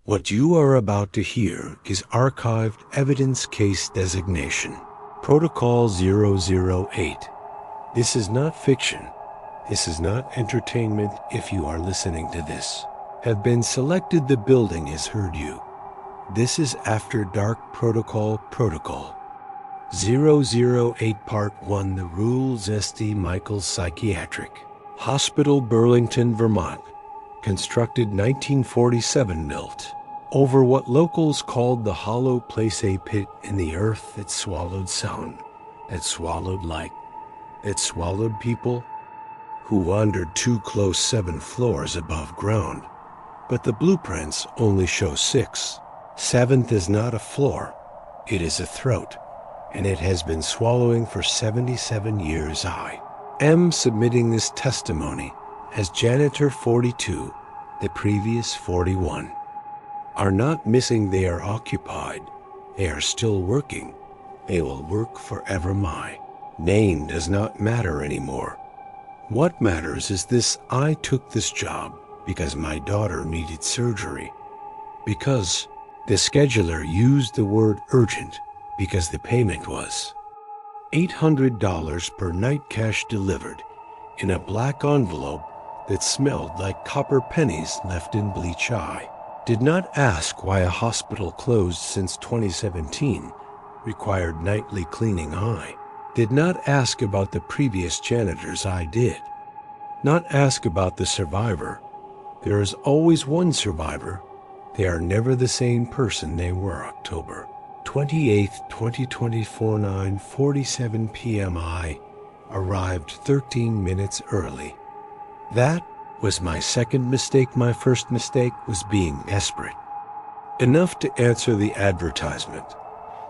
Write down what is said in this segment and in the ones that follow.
What you are about to hear is archived evidence case designation. Protocol 008. This is not fiction. This is not entertainment if you are listening to this. Have been selected, the building has heard you. This is After Dark Protocol 008 Part 1. The Rules. St. Michael's Psychiatric Hospital, Burlington, Vermont. Constructed 1947. Built over what locals called the hollow place, a pit in the earth that swallowed sound, that swallowed light, that swallowed people who wandered too close 7 floors above ground. But the blueprints only show 6. 7th is not a floor, it is a throat, and it has been swallowing for 77 years. I am submitting this testimony as Janitor 42. The previous 41 are not missing, they are occupied. They are still working. They will work forever. My name does not matter anymore. What matters is this: I took this job because my daughter needed surgery. Because the scheduler used the word urgent, because the payment was $800 per night, cash delivered in a black envelope that smelled like copper pennies left in bleach. I did not ask why a hospital closed since 2017 required nightly cleaning. I did not ask about the previous janitors. I did not ask about the survivor. There is always one survivor. They are never the same person they were. October 28th, 2024, 9:47 p.m. I arrived 13 minutes early. That was my second mistake. My first mistake was being desperate enough to answer the advertisement.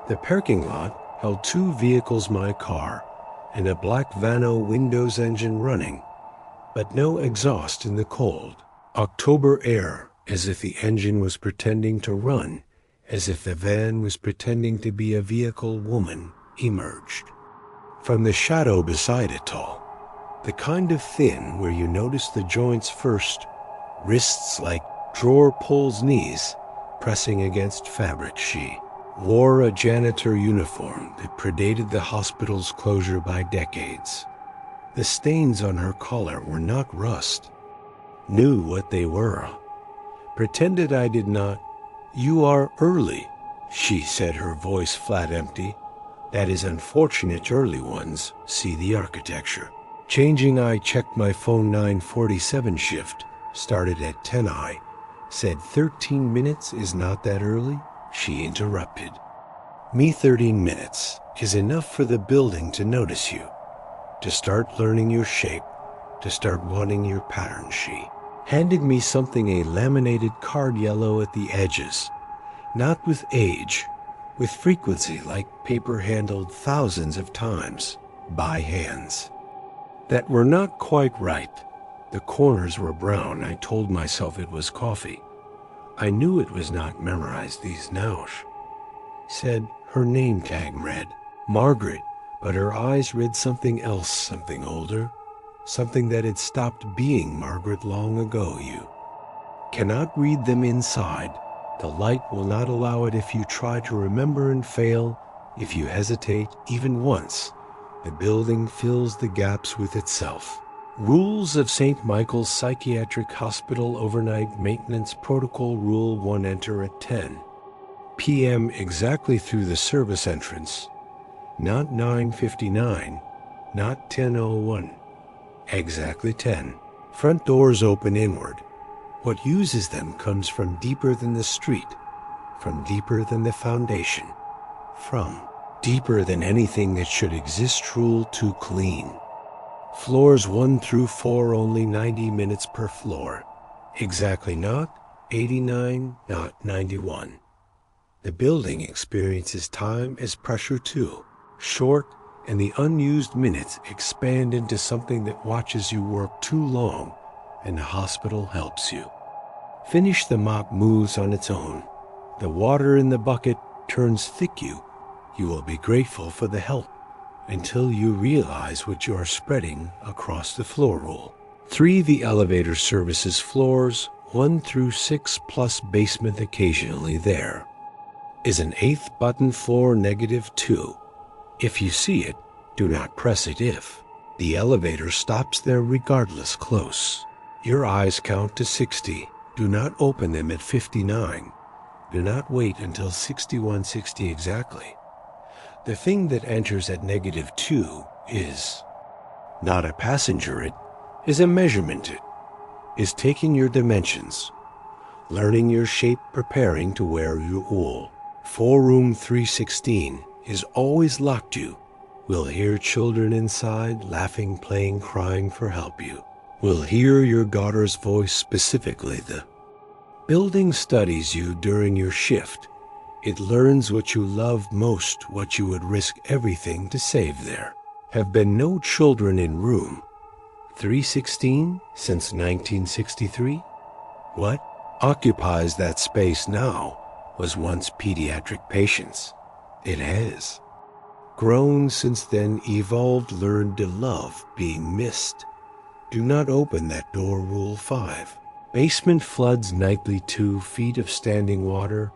The parking lot held 2 vehicles, my car and a black Vano Windows engine running, but no exhaust in the cold October air, as if the engine was pretending to run, as if the van was pretending to be a vehicle. Woman emerged from the shadow beside it, tall, the kind of thin where you notice the joints first, wrists like drawer pulls, knees pressing against fabric. She wore a janitor uniform that predated the hospital's closure by decades. The stains on her collar were not rust. Knew what they were. Pretended I did not. "You are early," she said, her voice flat empty. "That is unfortunate. Early ones see the architecture changing." I checked my phone. 9:47 shift started at 10. I said 13 minutes is not that early. She interrupted me. 13 minutes is enough for the building to notice you, to start learning your shape, to start wanting your pattern. She handed me something, a laminated card, yellow at the edges, not with age, with frequency, like paper handled thousands of times by hands that were not quite right. The corners were brown. I told myself it was coffee. I knew it was not memorized. These now said her name tag read Margaret, but her eyes read something else, something older, something that had stopped being Margaret long ago. You cannot read them inside. The light will not allow it. If you try to remember and fail, if you hesitate even once, the building fills the gaps with itself. Rules of St. Michael's Psychiatric Hospital Overnight Maintenance Protocol. Rule 1. Enter at 10 p.m. exactly through the service entrance. Not 9:59, not 10:01. Exactly 10. Front doors open inward. What uses them comes from deeper than the street, from deeper than the foundation, from deeper than anything that should exist. Rule 2. Clean. Floors 1 through 4, only 90 minutes per floor. Exactly not 89, not 91. The building experiences time as pressure too. Short, and the unused minutes expand into something that watches you work too long, and the hospital helps you finish. The mop moves on its own. The water in the bucket turns thick. You will be grateful for the help until you realize what you are spreading across the floor. Rule 3. The elevator services floors 1 through 6 plus basement occasionally there. Is an 8th button floor -2? If you see it, do not press it if. The elevator stops there regardless close. Your eyes count to 60. Do not open them at 59. Do not wait until 6160 exactly. The thing that enters at -2 is not a passenger, it is a measurement, it is taking your dimensions, learning your shape, preparing to wear your wool. 4 room 316 is always locked you. Will hear children inside, laughing, playing, crying for help you. Will hear your daughter's voice specifically. The building studies you during your shift. It learns what you love most, what you would risk everything to save there. Have been no children in room 316 since 1963? What occupies that space now was once pediatric patients. It has grown since then, evolved, learned to love being missed. Do not open that door, rule 5. Basement floods nightly, 2 feet of standing water.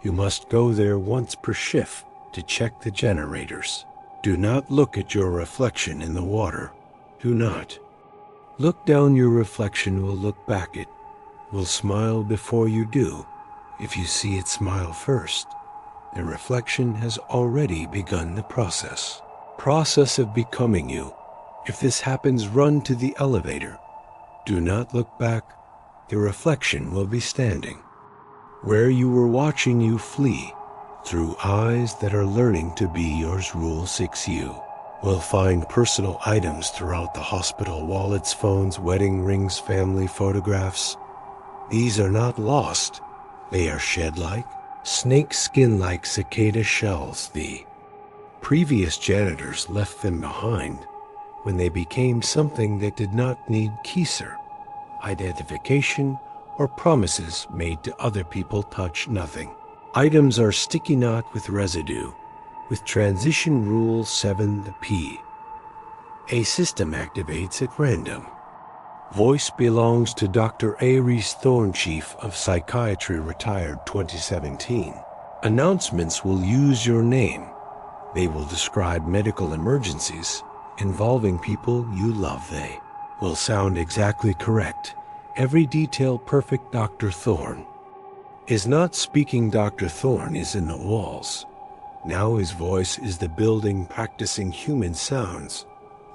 You must go there once per shift to check the generators. Do not look at your reflection in the water. Do not. Look down, your reflection will look back, it will smile before you do. If you see it smile first, the reflection has already begun the process of becoming you. If this happens, run to the elevator. Do not look back. The reflection will be standing where you were watching you flee through eyes that are learning to be yours. Rule 6. You will find personal items throughout the hospital: wallets, phones, wedding rings, family photographs. These are not lost. They are shed like snake skin, like cicada shells. The previous janitors left them behind when they became something that did not need keyser, identification, or promises made to other people. Touch nothing. Items are sticky knot with residue. With transition rule 7, the P. A system activates at random. Voice belongs to Dr. Aries Thorne, Chief of Psychiatry, retired 2017. Announcements will use your name. They will describe medical emergencies involving people you love. They will sound exactly correct. Every detail perfect. Dr. Thorne is not speaking. Dr. Thorne is in the walls. Now his voice is the building, practicing human sounds,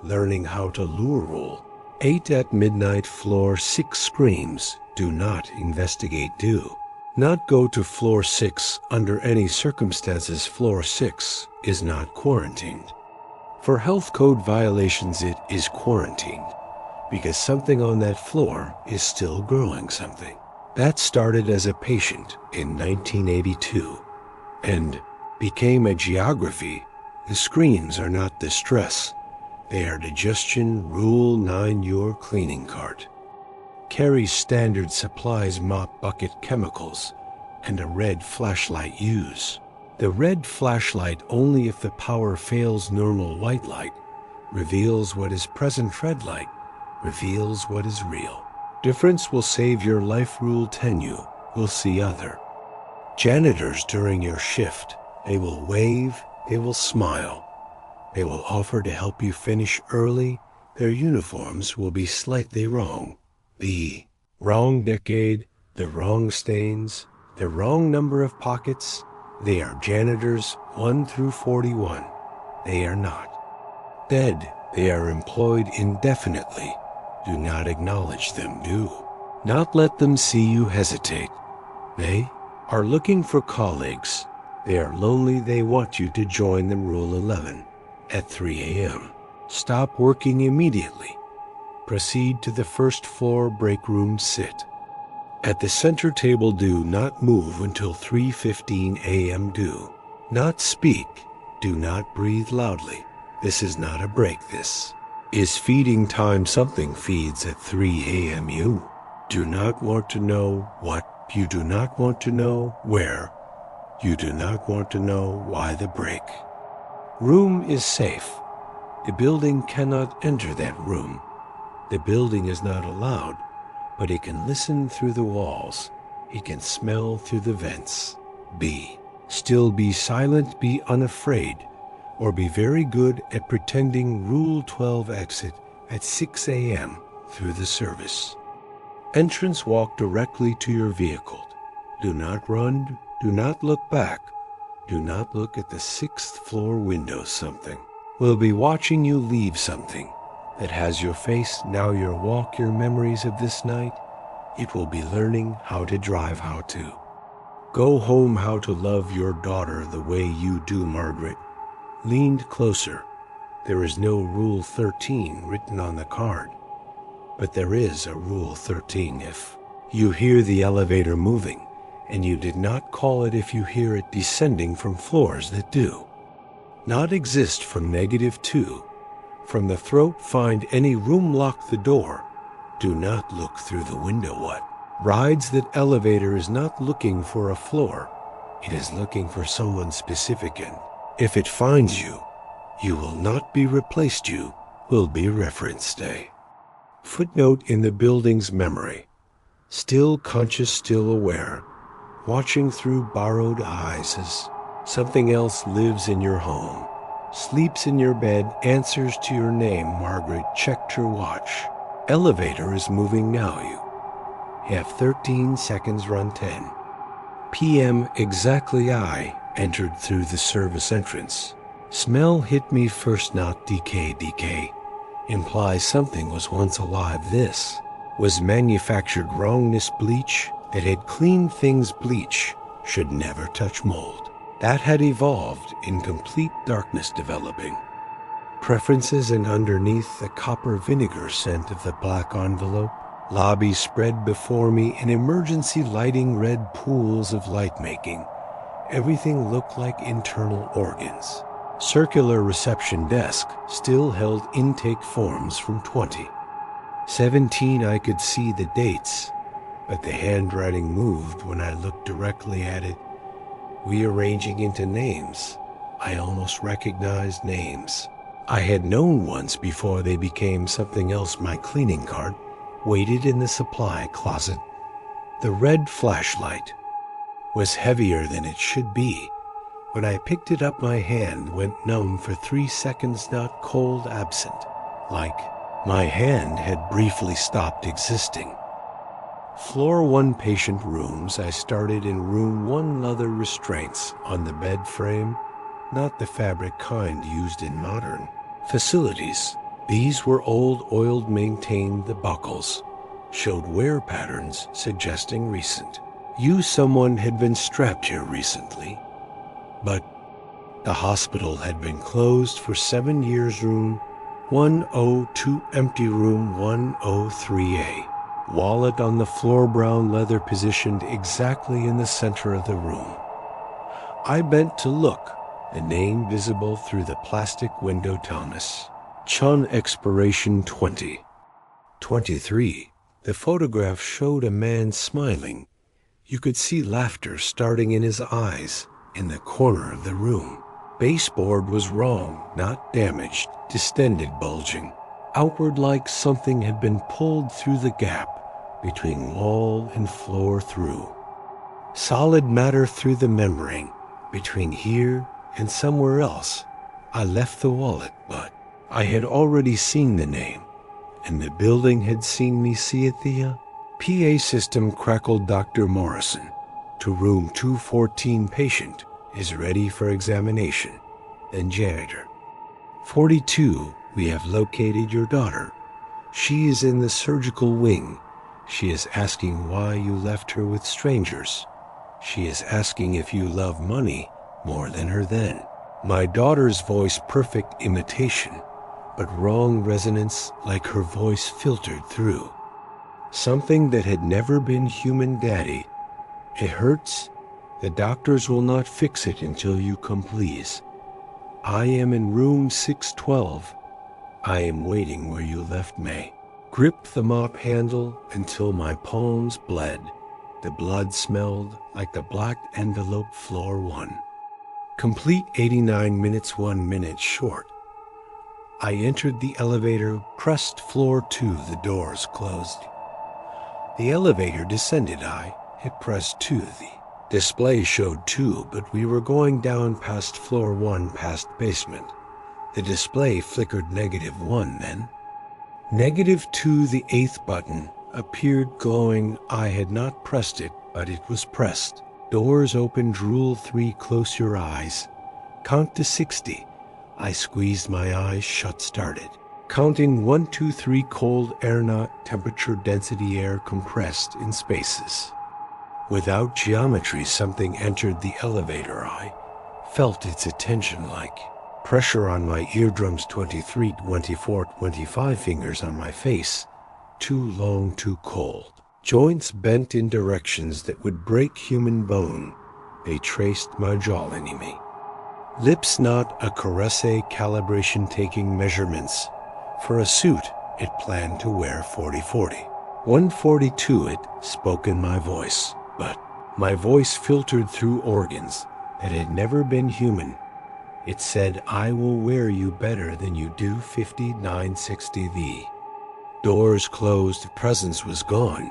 learning how to lure. Rule 8 at midnight, floor 6 screams. Do not investigate. Do not go to floor 6 under any circumstances. Floor 6 is not quarantined. For health code violations, it is quarantined because something on that floor is still growing. Something that started as a patient in 1982 and became a geography. The screams are not distress. They are digestion. Rule 9. Your cleaning cart carries standard supplies: mop, bucket, chemicals, and a red flashlight. Use the red flashlight only if the power fails. Normal white light reveals what is present. Red light reveals what is real. Difference will save your life. Rule 10. You will see other janitors during your shift. They will wave. They will smile. They will offer to help you finish early. Their uniforms will be slightly wrong. The wrong decade, the wrong stains, the wrong number of pockets. They are janitors 1 through 41. They are not dead. They are employed indefinitely. Do not acknowledge them. Do not let them see you hesitate. They are looking for colleagues. They are lonely. They want you to join them. Rule 11. At 3 a.m. Stop working immediately. Proceed to the first floor break room. Sit at the center table. Do not move until 3:15 a.m. Do not speak. Do not breathe loudly. This is not a break. This is feeding time. Something feeds at 3 a.m. You do not want to know what. You do not want to know where. You do not want to know why. The break room is safe. The building cannot enter that room. The building is not allowed, but it can listen through the walls. It can smell through the vents. B. Still be silent, be unafraid, or be very good at pretending Rule 12 exit at 6 a.m. through the service. Entrance, walk directly to your vehicle. Do not run, do not look back. Do not look at the 6th floor window. Something will be watching you leave, something that has your face, now your walk, your memories of this night. It will be learning how to drive, how to go home, how to love your daughter the way you do, Margaret. Leaned closer. There is no Rule 13 written on the card, but there is a Rule 13 if you hear the elevator moving, and you did not call it if you hear it descending from floors that do not exist. From -2, from the throat, find any room, lock the door. Do not look through the window. What rides that elevator is not looking for a floor. It is looking for someone specific, and if it finds you, you will not be replaced. You will be referenced. A footnote in the building's memory. Still conscious, still aware, watching through borrowed eyes as something else lives in your home, sleeps in your bed, answers to your name. Margaret checked her watch. Elevator is moving now. You have 13 seconds, run 10 p.m. exactly. I entered through the service entrance. Smell hit me first, not decay. Decay implies something was once alive. This was manufactured wrongness. Bleach that had cleaned things. Bleach should never touch mold. That had evolved in complete darkness, developing preferences, and underneath the copper vinegar scent of the black envelope, lobby spread before me in emergency lighting, red pools of light making everything look like internal organs. Circular reception desk still held intake forms from 2017. I could see the dates, but the handwriting moved when I looked directly at it, rearranging into names. I almost recognized names I had known once before they became something else. My cleaning cart waited in the supply closet. The red flashlight was heavier than it should be. When I picked it up, my hand went numb for 3 seconds, not cold, absent, like my hand had briefly stopped existing. Floor 1, patient rooms. I started in room 1. Leather restraints on the bed frame, not the fabric kind used in modern facilities. These were old, oiled, maintained. The buckles showed wear patterns suggesting recent use. Someone had been strapped here recently, but the hospital had been closed for 7 years. Room 102 empty. Room 103A. Wallet on the floor, brown leather, positioned exactly in the center of the room. I bent to look, the name visible through the plastic window. Thomas Chen, expiration 2023. The photograph showed a man smiling. You could see laughter starting in his eyes in the corner of the room. Baseboard was wrong, not damaged, distended, bulging outward like something had been pulled through the gap between wall and floor. Through solid matter, through the membrane between here and somewhere else. I left the wallet, but I had already seen the name, and the building had seen me see it. The PA system crackled. Dr. Morrison to room 214. Patient is ready for examination. Then janitor 42. We have located your daughter. She is in the surgical wing. She is asking why you left her with strangers. She is asking if you love money more than her then. My daughter's voice, perfect imitation, but wrong resonance, like her voice filtered through something that had never been human. Daddy, it hurts. The doctors will not fix it until you come, please. I am in room 612. I am waiting where you left me. Grip the mop handle until my palms bled. The blood smelled like the black envelope. Floor 1. Complete 89 minutes, 1 minute short. I entered the elevator, pressed floor 2. The doors closed. The elevator descended. I hit press 2. The display showed 2, but we were going down past floor 1, past basement. The display flickered -1, then -2. The 8th button appeared glowing. I had not pressed it, but it was pressed. Doors opened. Rule 3, close your eyes. Count to 60. I squeezed my eyes shut, started. Counting 1, 2, 3, cold air, not temperature, density, air compressed in spaces. Without geometry, something entered the elevator. I felt its attention, like pressure on my eardrums. 23, 24, 25 fingers on my face. Too long, too cold. Joints bent in directions that would break human bone. They traced my jawline me. Lips not a caress, calibration, taking measurements. For a suit it planned to wear. 40-40. 142 it spoke in my voice, but my voice filtered through organs that had never been human. It said, I will wear you better than you do. 5960. The doors closed. Presence was gone,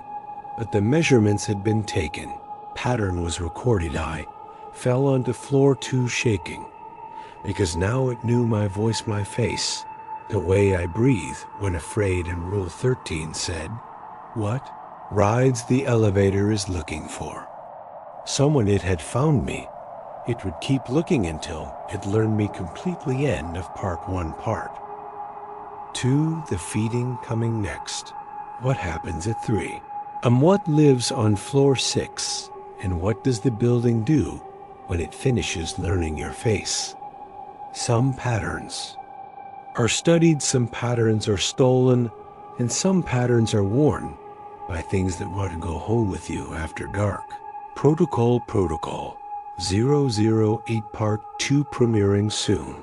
but the measurements had been taken. Pattern was recorded. I fell onto floor 2 shaking, because now it knew my voice, my face, the way I breathe when afraid. And Rule 13 said, what rides the elevator is looking for someone. It had found me. It would keep looking until it learned me completely. End of part 1. Part 2, the feeding coming next. What happens at 3? What lives on floor 6, and what does the building do when it finishes learning your face? Some patterns are studied, some patterns are stolen, and some patterns are worn by things that want to go home with you after dark. Protocol 008 Part 2 premiering soon.